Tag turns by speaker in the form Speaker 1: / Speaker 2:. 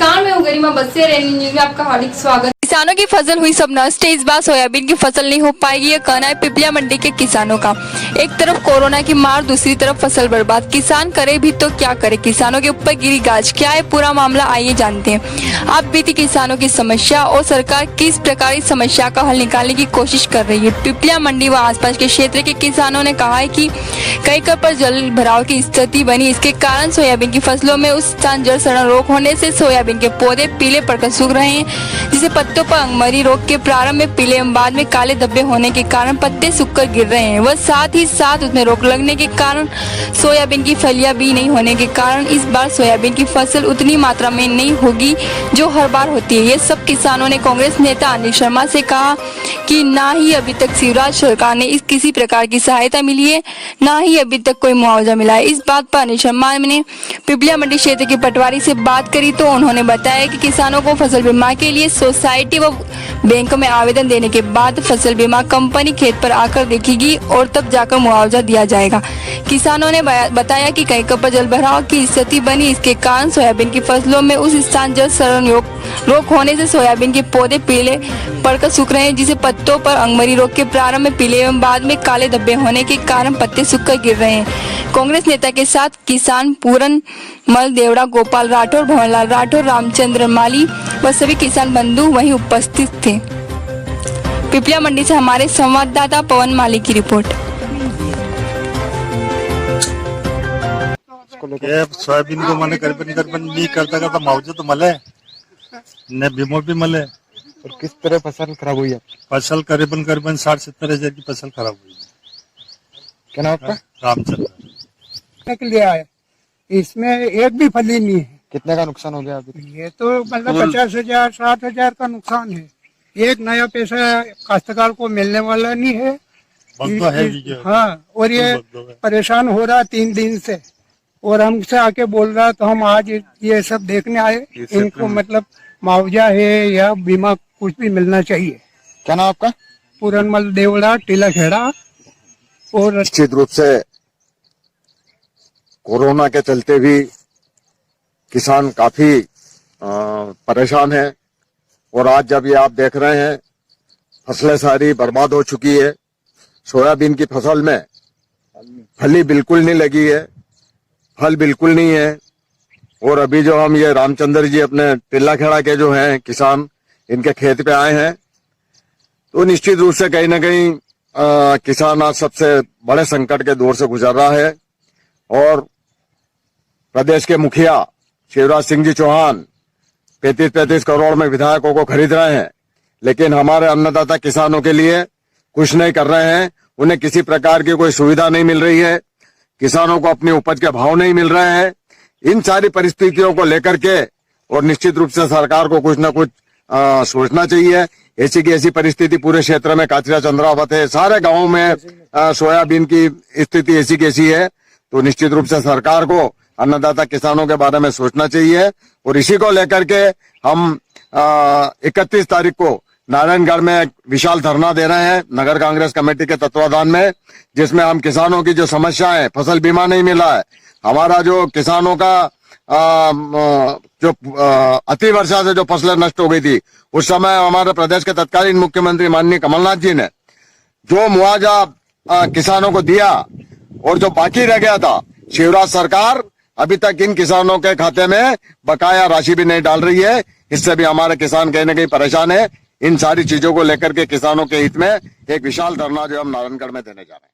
Speaker 1: नमस्कार, मैं हूँ गरिमा बस्से, रेनी न्यूज में आपका हार्दिक स्वागत। किसानों की फसल हुई सब नष्ट, इस बार सोयाबीन की फसल नहीं हो पाएगी, यह कहना है पिपलिया मंडी के किसानों का। एक तरफ कोरोना की मार, दूसरी तरफ फसल बर्बाद। किसान करे भी तो क्या करे, किसानों के ऊपर गिरी गाज। क्या है पूरा मामला, आइए जानते हैं। आप बीती किसानों की समस्या और सरकार किस प्रकार इस समस्या का हल निकालने की कोशिश कर रही है। पिपलिया मंडी व आसपास के क्षेत्र के किसानों ने कहा है कि कई जगह पर जल भराव की स्थिति बनी, इसके कारण सोयाबीन की फसलों में उस स्थान जल सड़न रोग होने से सोयाबीन के पौधे पीले पड़कर सूख रहे हैं, जिसे पत्तों पर अंगमरी रोग के प्रारंभ में पीले एवं बाद में काले धब्बे होने के कारण पत्ते सूखकर गिर रहे हैं। वह साथ ही साथ उसमें रोग लगने के कारण सोयाबीन की फलियां भी नहीं होने के कारण इस बार सोयाबीन की फसल उतनी मात्रा में नहीं होगी जो हर बार होती है। ये सब किसानों ने कांग्रेस नेता अनिल शर्मा से कहा कि ना ही अभी तक शिवराज सरकार ने इस किसी प्रकार की सहायता मिली है, ना ही अभी तक कोई मुआवजा मिला है। इस बात पर अनिल शर्मा ने पिपलिया मंडी क्षेत्र के पटवारी से बात करी तो उन्होंने बताया कि किसानों को फसल बीमा के लिए सोसाइटी व बैंक में आवेदन देने के बाद फसल बीमा कंपनी खेत पर आकर देखेगी और तब जाकर मुआवजा दिया जाएगा। किसानों ने बताया कि कई जगह पर जल भराव की स्थिति बनी, इसके कारण सोयाबीन की फसलों में उस स्थान जल सड़न रोग होने से सोयाबीन के पौधे पीले पड़कर सूख रहे हैं, जिसे पत्तों पर अंगमरी रोग के प्रारंभ में पीले एवं बाद में काले धब्बे होने के कारण पत्ते सूखकर गिर रहे हैं। कांग्रेस नेता के साथ किसान पूरन मल देवड़ा, गोपाल राठौर, भवनलाल राठौर, रामचंद्र माली व सभी किसान बंधु वहीं उपस्थित थे। पिपलिया मंडी से हमारे संवाददाता पवन माली की रिपोर्ट।
Speaker 2: सोयाबीन को मैंने करीबन नहीं करता मुआवजा तो मले न बीमो भी मले।
Speaker 3: और किस तरह फसल खराब हुई है?
Speaker 2: फसल करीबन 60-70 हजार की फसल खराब हुई।
Speaker 3: क्या नाम आपका?
Speaker 2: रामचंद्र।
Speaker 4: के लिए आया, इसमें एक भी फली नहीं है।
Speaker 3: कितने का नुकसान हो गया अभी?
Speaker 4: ये तो मतलब 50,000 60,000 का नुकसान है। एक नया पैसा काश्तकार को मिलने वाला नहीं है। हाँ, और ये परेशान हो रहा 3 दिन से, और हमसे आके बोल रहा तो हम आज ये सब देखने आए। इनको मतलब मुआवजा है या बीमा कुछ भी मिलना चाहिए।
Speaker 3: क्या नाम आपका?
Speaker 4: पूरनमल देवड़ा, टीला खेड़ा। और
Speaker 5: निश्चित रूप से कोरोना के चलते भी किसान काफी परेशान है, और आज जब ये आप देख रहे हैं फसलें सारी बर्बाद हो चुकी है। सोयाबीन की फसल में फली बिल्कुल नहीं लगी है, फल बिल्कुल नहीं है। और अभी जो हम ये रामचंद्र जी अपने टिल्ला खेड़ा के जो हैं किसान, इनके खेत पे आए हैं, तो निश्चित रूप से कहीं ना कहीं किसान आज सबसे बड़े संकट के दौर से गुजर रहा है। और प्रदेश के मुखिया शिवराज सिंह जी चौहान 35-35 करोड़ में विधायकों को खरीद रहे हैं, लेकिन हमारे अन्नदाता किसानों के लिए कुछ नहीं कर रहे हैं। उन्हें किसी प्रकार की कोई सुविधा नहीं मिल रही है, किसानों को अपनी उपज के भाव नहीं मिल रहे हैं। इन सारी परिस्थितियों को लेकर के और निश्चित रूप से सरकार को कुछ न कुछ सोचना चाहिए। ऐसी की ऐसी परिस्थिति पूरे क्षेत्र में काचरा, चंद्रावत है, सारे गांवों में सोयाबीन की स्थिति ऐसी कैसी है, तो निश्चित रूप से सरकार को अन्नदाता किसानों के बारे में सोचना चाहिए। और इसी को लेकर के हम 31 तारीख को नारायणगढ़ में एक विशाल धरना दे रहे हैं नगर कांग्रेस कमेटी के तत्वाधान में, जिसमें हम किसानों की जो समस्या है, फसल बीमा नहीं मिला है, हमारा जो किसानों का जो अति वर्षा से जो फसलें नष्ट हो गई थी, उस समय हमारे प्रदेश के तत्कालीन मुख्यमंत्री माननीय कमलनाथ जी ने जो मुआवजा किसानों को दिया, और जो बाकी रह गया था, शिवराज सरकार अभी तक इन किसानों के खाते में बकाया राशि भी नहीं डाल रही है। इससे भी हमारे किसान कहीं ना कहीं परेशान है। इन सारी चीजों को लेकर के किसानों के हित में एक विशाल धरना जो हम नारायणगढ़ में देने जा रहे हैं।